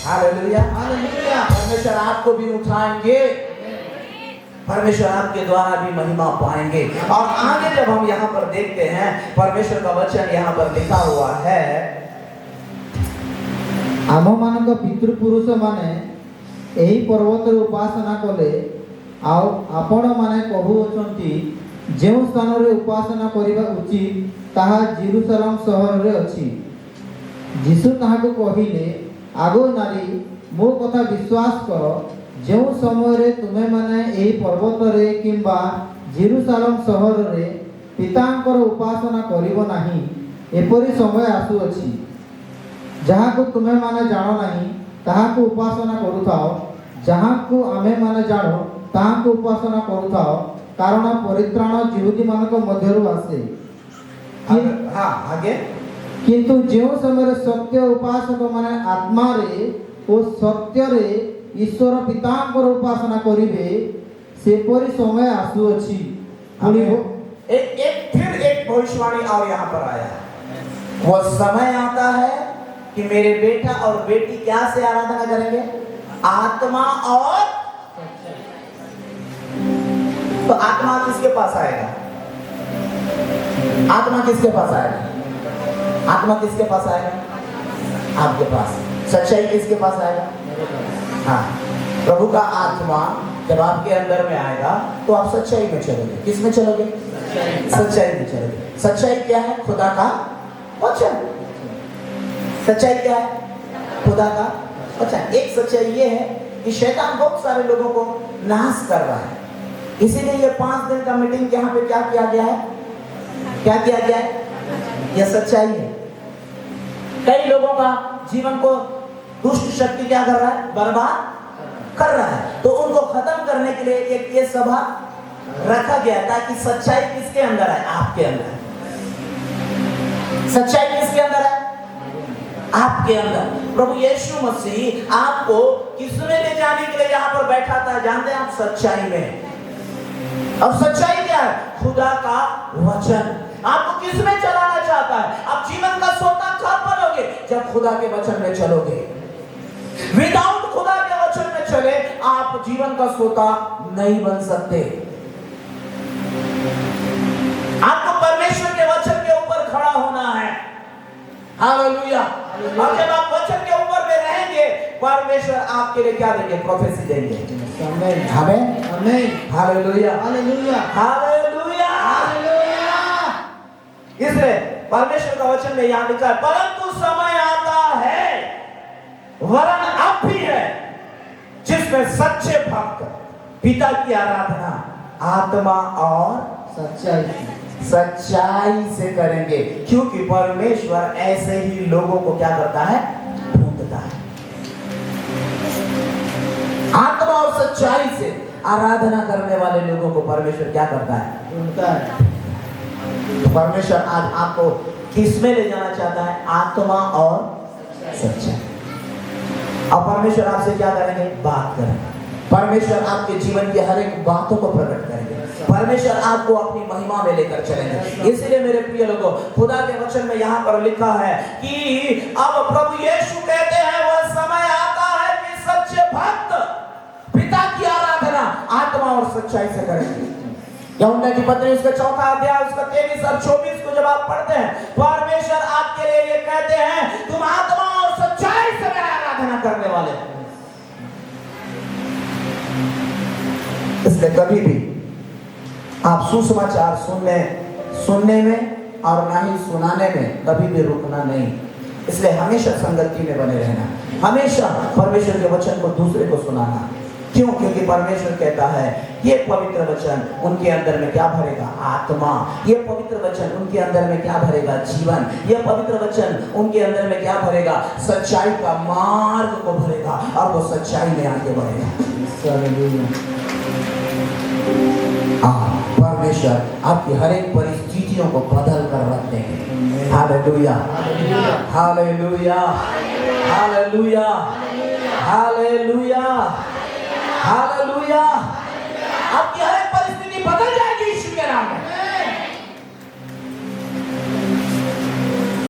हालेलुया, हालेलुया। परमेश्वर आपको भी उठाएंगे, परमेश्वर आपके द्वारा भी महिमा पाएंगे। और आगे जब हम यहाँ पर देखते हैं, परमेश्वर का वचन यहाँ पर लिखा हुआ है, ଆମମାନଙ୍କ ପିତୃପୁରୁଷ ମାନେ ଏହି ପର୍ବତରେ ଉପାସନା କଲେ, ଆଉ ଆପଣମାନେ କହୁଅଛନ୍ତି ଯେଉଁ ସ୍ଥାନରେ ଉପାସନା କରିବା ଉଚିତ ତାହା ଜେରୁସାଲେମ ସହରରେ ଅଛି। ଯୀଶୁ ତାହାକୁ କହିଲେ, ଆଗୋ ନାରୀ, ମୋ କଥା ବିଶ୍ୱାସ କର, ଯେଉଁ ସମୟରେ ତୁମେମାନେ ଏହି ପର୍ବତରେ କିମ୍ବା ଜେରୁସାଲେମ ସହରରେ ପିତାଙ୍କର ଉପାସନା କରିବ ନାହିଁ, ଏପରି ସମୟ ଆସୁଅଛି ଯାହାକୁ ତୁମେମାନେ ଜାଣ ନାହିଁ ତାହାକୁ ଉପାସନା କରୁଥାଅ, ଯାହାକୁ ଆମେମାନେ ଜାଣୁ ତାହାକୁ ଉପାସନା କରୁଥାଅ, କାରଣ ପରିତ୍ରାଣ ଯହୂଦୀମାନଙ୍କ ମଧ୍ୟରୁ ଆସେ। हाँ आगे। କିନ୍ତୁ ଯେଉଁ ସମୟରେ ସତ୍ୟ ଉପାସକ ମାନେ ଆତ୍ମାରେ ଓ ସତ୍ୟରେ ଈଶ୍ୱର ପିତାଙ୍କର ଉପାସନା କରିବେ, ସେପରି ସମୟ ଆସୁଅଛି। फिर एक भविष्यवाणी और यहाँ पर आया, वो समय आता है कि मेरे बेटा और बेटी क्या से आराधना करेंगे? आत्मा और। तो आत्मा किसके पास आएगा? आत्मा किसके पास आएगा? आत्मा किसके पास आएगा? आपके पास। सच्चाई किसके पास आएगा? हाँ, प्रभु का आत्मा जब आपके अंदर में आएगा तो आप सच्चाई में चलोगे। किस में चलोगे? सच्चाई में चलोगे। सच्चाई क्या है? खुदा का वचन। सच्चाई क्या है? खुदा का वचन। एक सच्चाई ये है कि शैतान बहुत सारे लोगों को नाश कर रहा है, इसीलिए ये 5 दिन का मीटिंग यहाँ पे क्या किया गया है? क्या किया गया है? यह सच्चाई है। कई लोगों का जीवन को दुष्ट शक्ति क्या कर रहा है? बर्बाद कर रहा है। तो उनको खत्म करने के लिए एक ये सभा रखा गया ताकि सच्चाई किसके अंदर है? आपके अंदर। सच्चाई किसके अंदर है? आपके अंदर। प्रभु यीशु मसीह आपको किसमें ले जाने के लिए यहाँ पर बैठा था? जानते हैं आप? सच्चाई में। अब सच्चाई क्या है? खुदा का वचन। आपको किसमें चलाना चाहता है? आप जीवन का सोता कब बनोगे? जब खुदा के वचन में चलोगे। विदाउट खुदा के वचन में चले आप जीवन का सोता नहीं बन सकते। आपको परमेश्वर के वचन के ऊपर खड़ा होना है। हालेलुया। और जब आप वचन के ऊपर में रहेंगे, परमेश्वर आपके लिए क्या देंगे? प्रोफेसी देंगे। हमें आमेन। हालेलुया हालेलुया हालेलुया हालेलुया। इसलिए परमेश्वर का वचन में यहां लिखा है, परंतु समय आता है, वरन अब भी है, जिसमें सच्चे भक्त पिता की आराधना आत्मा और सच्चाई से करेंगे, क्योंकि परमेश्वर ऐसे ही लोगों को क्या करता है? ढूंढता है। आत्मा और सच्चाई से आराधना करने वाले लोगों को परमेश्वर क्या करता है? ढूंढता है। परमेश्वर आज आपको किसमें ले जाना चाहता है? आत्मा और सच्चाई। अब परमेश्वर आपसे क्या करेंगे? बात करेंगे। परमेश्वर आपके जीवन की हर एक बातों को प्रकट करेंगे। परमेश्वर आपको अपनी महिमा में लेकर चलेंगे। इसलिए मेरे प्रिय लोगों, खुदा के वचन में यहाँ पर लिखा है कि अब प्रभु यीशु कहते हैं, वह समय आता है कि सच्चे भक्त पिता की आराधना आत्मा और सच्चाई से करेंगे। यूहन्ना की पत्री उसका 4 अध्याय उसका 23 और 24 को जब आप पढ़ते हैं, परमेश्वर आपके लिए ये कहते हैं, तुम आत्मा और सच्चाई से मेरा आराधना करने वाले हो। इसलिए कभी भी आप सुसमाचार सुनने में और ना ही सुनाने में कभी भी रुकना नहीं। इसलिए हमेशा संगति में बने रहना, हमेशा परमेश्वर के वचन को दूसरे को सुनाना। क्यों? क्योंकि परमेश्वर कहता है ये पवित्र वचन उनके अंदर में क्या भरेगा? आत्मा। ये पवित्र वचन उनके अंदर में क्या भरेगा? जीवन। ये पवित्र वचन उनके अंदर में क्या भरेगा? सच्चाई का मार्ग को भरेगा और वो सच्चाई में आगे बढ़ेगा। परमेश्वर आपकी हर एक परिस्थितियों को बदल कर रख देंगे। हालेलुया हालेलुया हालेलुया हालेलुया हालेलुया। आपकी